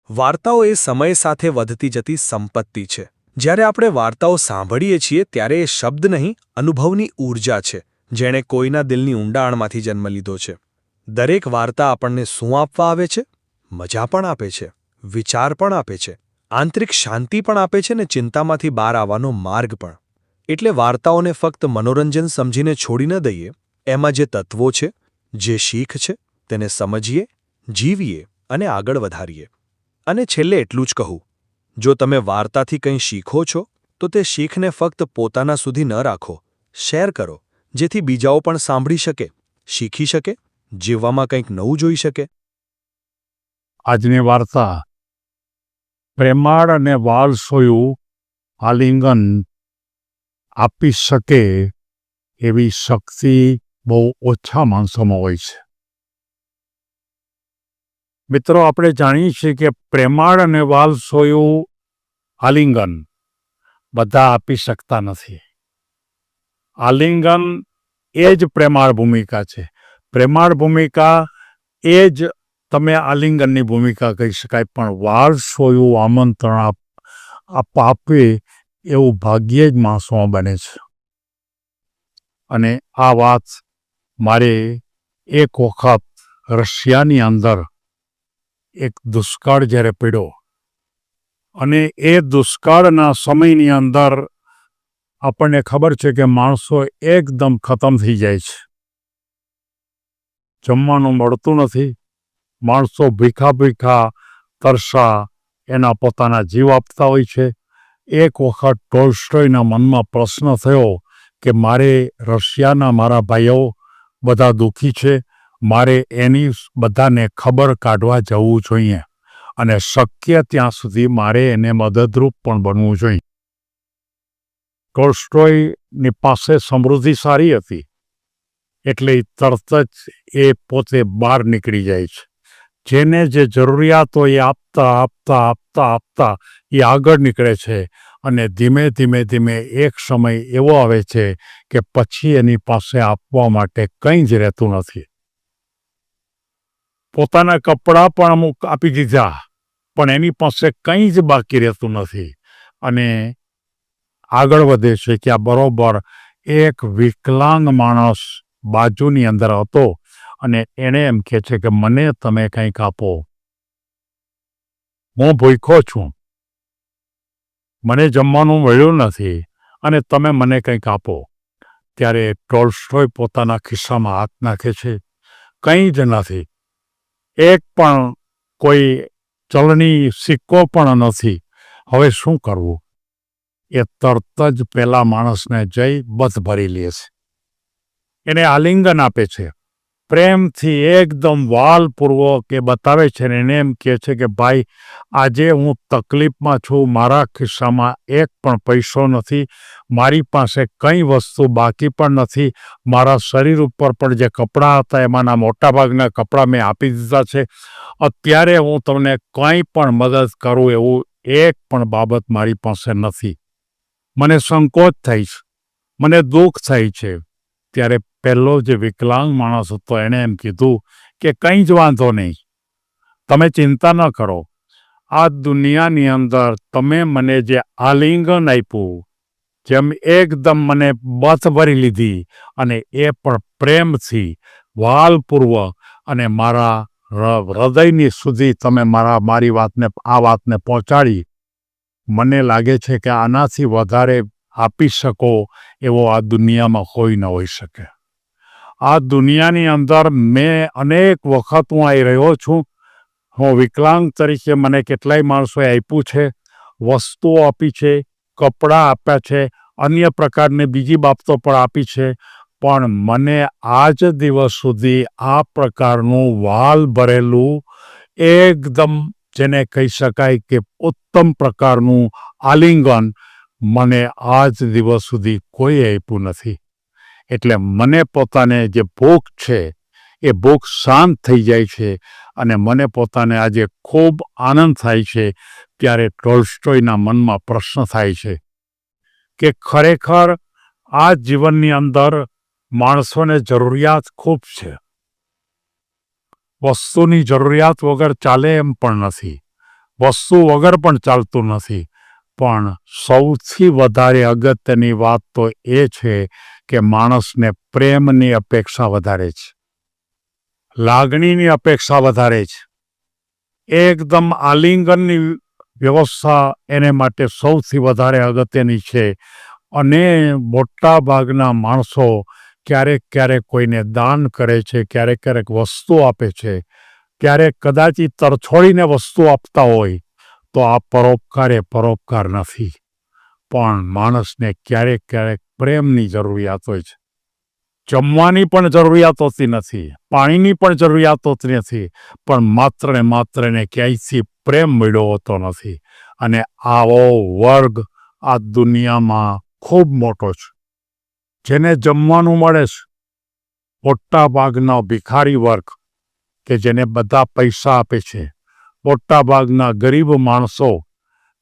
વાર્તાઓ એ સમય સાથે વધતી જતી સંપત્તિ છે. જ્યારે આપણે વાર્તાઓ સાંભળીએ છીએ ત્યારે એ શબ્દ નહીં, અનુભવની ઊર્જા છે, જેણે કોઈના દિલની ઊંડાણમાંથી જન્મ લીધો છે. દરેક વાર્તા આપણને શું આપવા આવે છે? મજા પણ આપે છે, વિચાર પણ આપે છે, આંતરિક શાંતિ પણ આપે છે ને ચિંતામાંથી બહાર આવવાનો માર્ગ પણ. એટલે વાર્તાઓને ફક્ત મનોરંજન સમજીને છોડી ન દઈએ. એમાં જે તત્વો છે, જે શીખ છે, તેને સમજીએ, જીવીએ અને આગળ વધારીએ. અને છેલ્લે એટલું જ કહું, જો તમે વાર્તાથી કંઈ શીખો છો તો તે શીખને ફક્ત પોતાના સુધી ન રાખો, શેર કરો, જેથી બીજાઓ પણ સાંભળી શકે, શીખી શકે, જીવવામાં કંઈક નવું જોઈ શકે. આજની વાર્તા પ્રેમાળ અને વાલસોયું આલિંગન આપી શકે એવી શક્તિ બહુ ઓછા માણસોમાં હોય છે. મિત્રો, આપણે જાણીએ છીએ કે પ્રેમાળ અને વાલસોયું આલિંગન બધા આપી શકતા નથી. આલિંગન એ જ પ્રેમાળ ભૂમિકા છે. પ્રેમાળ ભૂમિકા એ જ તમે આલિંગનની ભૂમિકા કહી શકાય. પણ વાલસોયું આમંત્રણ આપે એવું ભાગ્યે જ માણસોમાં બને છે. અને આ વાત મારે એક વખત રશિયાની અંદર એક દુષ્કાળ જ્યારે પડ્યો અને એ દુષ્કાળના સમયની અંદર આપણને ખબર છે કે માણસો એકદમ ખતમ થઈ જાય છે. જમવાનું મળતું નથી. માણસો ભીખા તરસા એના પોતાના જીવ આપતા હોય છે. એક વખત ટોલ્સ્ટોયના મનમાં પ્રશ્ન થયો કે મારે રશિયાના મારા ભાઈઓ બધા દુઃખી છે, મારે એની બધાને ખબર કાઢવા જવું જોઈએ અને શક્ય ત્યાં સુધી મારે એને મદદરૂપ પણ બનવું જોઈએ. ટોલ્સ્ટોયની પાસે સમૃદ્ધિ સારી હતી એટલે તરત જ એ પોતે બહાર નીકળી જાય છે. જેને જે જરૂરિયાત હોય એ આપતા એ આગળ નીકળે છે અને ધીમે એક સમય એવો આવે છે કે પછી એની પાસે આપવા માટે કંઈ જ રહેતું નથી. પોતાના કપડાં પણ અમુક આપી દીધા, પણ એની પાસે કંઈ જ બાકી રહેતું નથી. અને આગળ વધે છે કે આ બરોબર એક વિકલાંગ માણસ બાજુની અંદર હતો અને એણે એમ કહે છે કે મને તમે કંઈક આપો, હું ભૂખ્યો છું, મને જમવાનું મળ્યું નથી અને તમે મને કંઈક આપો. ત્યારે ટોલ્સ્ટોય પોતાના ખિસ્સામાં હાથ નાખે છે. કંઈ જ નથી. એક પણ કોઈ ચલણી સિક્કો પણ નથી. હવે શું કરવું? એ તરત જ પેલા માણસને જઈ બથ ભરી લે છે. એને આલિંગન આપે છે. પ્રેમથી એકદમ વાલપૂર્વક એ બતાવે છે ને એને એમ કહે છે કે ભાઈ, આજે હું તકલીફમાં છું, મારા ખિસ્સામાં એક પણ પૈસો નથી, મારી પાસે કંઈ વસ્તુ બાકી પણ નથી, મારા શરીર ઉપર પણ જે કપડાં હતા એમાંના મોટાભાગના કપડાં મેં આપી દીધા છે. અત્યારે હું તમને કંઈ પણ મદદ કરું એવું એક પણ બાબત મારી પાસે નથી. મને સંકોચ થાય છે, મને દુઃખ થાય છે. ત્યારે પહેલો જે વિકલાંગ માણસ હતો એણે એમ કીધું કે કંઈ જ વાંધો નહીં, તમે ચિંતા ન કરો. આ દુનિયાની અંદર તમે મને જે આલિંગન આપ્યું, જેમ એકદમ મને બથ ભરી લીધી અને એ પણ પ્રેમથી, વાલપૂર્વક અને મારા હૃદયની સુધી તમે મારી વાતને પહોંચાડી. મને લાગે છે કે આનાથી વધારે આપી શકો એવો આ દુનિયામાં કોઈ ન હોઈ શકે. આ દુનિયાની અંદર મેં અનેક વખત હું આવી રહ્યો છું. હું વિકલાંગ તરીકે મને કેટલાય માણસોએ આપ્યું છે, વસ્તુઓ આપી છે, કપડાં આપ્યા છે, અન્ય પ્રકારની બીજી બાબતો પણ આપી છે. પણ મને આજ દિવસ સુધી આ પ્રકારનું વાલ ભરેલું એકદમ જેને કહી શકાય કે ઉત્તમ પ્રકારનું આલિંગન મને આજ દિવસ સુધી કોઈ આપ્યું નથી. એટલે મને પોતાને જે ભૂખ છે એ ભૂખ શાંત થઈ જાય છે અને મને પોતાને આજે ખૂબ આનંદ થાય છે. ત્યારે ટોલ્સ્ટોયના મનમાં પ્રશ્ન થાય છે કે ખરેખર આ જીવનની અંદર માણસોને જરૂરિયાત ખૂબ છે. વસ્તુની જરૂરિયાત વગર ચાલે એમ પણ નથી. વસ્તુ વગર પણ ચાલતું નથી. પણ સૌથી વધારે અગત્યની વાત તો એ છે કે માણસને પ્રેમની અપેક્ષા વધારે છે, લાગણીની અપેક્ષા વધારે છે. એકદમ આલિંગનની વ્યવસ્થા એને માટે સૌથી વધારે અગત્યની છે. અને મોટા ભાગના માણસો ક્યારેક ક્યારેક કોઈને દાન કરે છે, ક્યારેક ક્યારેક વસ્તુ આપે છે, ક્યારેક કદાચ તરછોડીને વસ્તુ આપતા હોય તો આ પરોપકાર એ પરોપકાર નથી. પણ માણસને ક્યારેક ક્યારેક પ્રેમની જરૂરિયાત હોય છે. જમવાની પણ જરૂરિયાત હોતી નથી, પાણીની પણ જરૂરિયાત હોતી નથી, પણ માત્ર ને માત્ર એને ક્યાંયથી પ્રેમ મળ્યો હોતો નથી. અને આવો વર્ગ આ દુનિયામાં ખૂબ મોટો છે. જેને જમવાનું મળે છે, મોટા ભાગના ભિખારી વર્ગ કે જેને બધા પૈસા આપે છે, મોટા ભાગના ગરીબ માણસો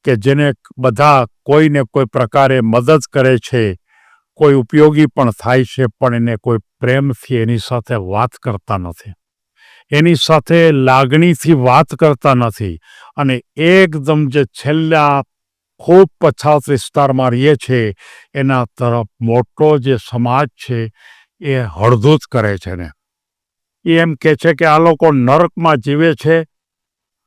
કે જેને બધા કોઈને કોઈ પ્રકારે મદદ કરે છે, કોઈ ઉપયોગી પણ થાય છે, પણ એને કોઈ પ્રેમથી એની સાથે વાત કરતા નથી, એની સાથે લાગણીથી વાત કરતા નથી. અને એકદમ જે છેલ્લા ખૂબ પછાત વિસ્તારમાં રહીએ છે એના તરફ મોટો જે સમાજ છે એ હળધૂત કરે છે ને એમ કહે છે કે આ લોકો નરકમાં જીવે છે,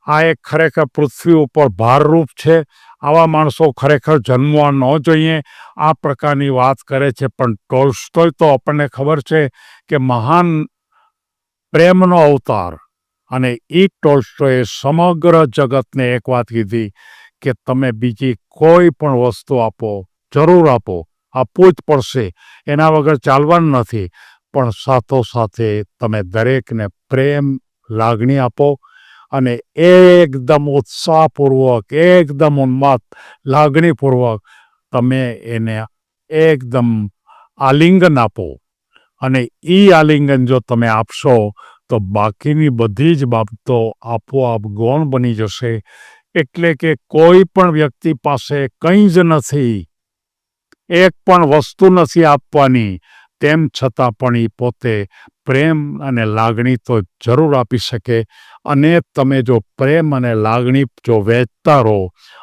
આ એક ખરેખર પૃથ્વી ઉપર ભારરૂપ છે, આવા માણસો ખરેખર જન્મવા ન જોઈએ, આ પ્રકારની વાત કરે છે. પણ ટોલ્સ્ટોય તો આપણને ખબર છે કે મહાન પ્રેમનો અવતાર, અને એ ટોલ્સ્ટોયે સમગ્ર જગતને એક વાત કીધી કે તમે બીજી કોઈ પણ વસ્તુ આપો, જરૂર આપો, આપવું જ પડશે, એના વગર ચાલવાનું નથી, પણ સાથોસાથે તમે દરેકને પ્રેમ, લાગણી આપો. અને એકદમ ઉત્સાહપૂર્વક, એકદમ ઉન્માદ લાગણીપૂર્વક તમે એને એકદમ આલિંગન આપો. અને એ આલિંગન જો તમે આપશો તો બાકીની બધી જ બાબતો આપોઆપ ગૌણ બની જશે. એટલે કે કોઈ પણ વ્યક્તિ પાસે કંઈ જ નથી, એક પણ વસ્તુ નથી આપવાની, તેમ છતાં પણ એ પોતે પ્રેમ અને લાગણી તો જરૂર આપી શકે. અને તમે જો પ્રેમ અને લાગણી જો વહેંચતા રહો,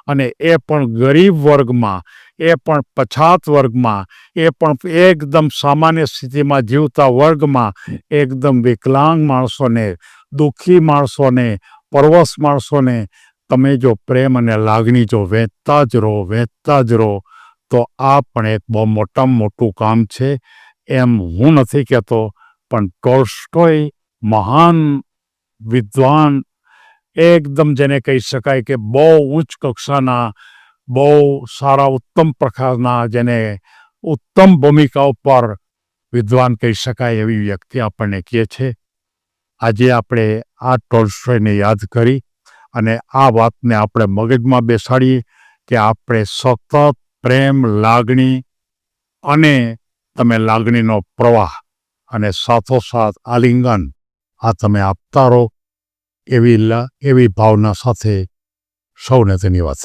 અને એ પણ ગરીબ વર્ગમાં, એ પણ પછાત વર્ગમાં, એ પણ એકદમ સામાન્ય સ્થિતિમાં જીવતા વર્ગમાં, એકદમ વિકલાંગ માણસોને, દુઃખી માણસોને, પરવશ માણસોને તમે જો પ્રેમ અને લાગણી જો વહેંચતા જ રહો તો આ પણ એક બહુ મોટામાં મોટું કામ છે. એમ હું નથી કહેતો, પણ ટોલ્સ્ટોય મહાન વિદ્વાન, એકદમ જેને કહી શકાય કે બહુ ઉચ્ચ કક્ષાના, બહુ સારા ઉત્તમ પ્રકારના, જેને ઉત્તમ ભૂમિકા ઉપર વિદ્વાન કહી શકાય એવી વ્યક્તિ આપણને કહે છે. આજે આપણે આ ટોલ્સ્ટોયને યાદ કરી અને આ વાતને આપણે મગજમાં બેસાડીએ કે આપણે સતત પ્રેમ, લાગણી અને તમે લાગણીનો પ્રવાહ અને સાથોસાથ આલિંગન આ તમે આપતા રહો, એવી ભાવના સાથે સૌને ધન્યવાદ.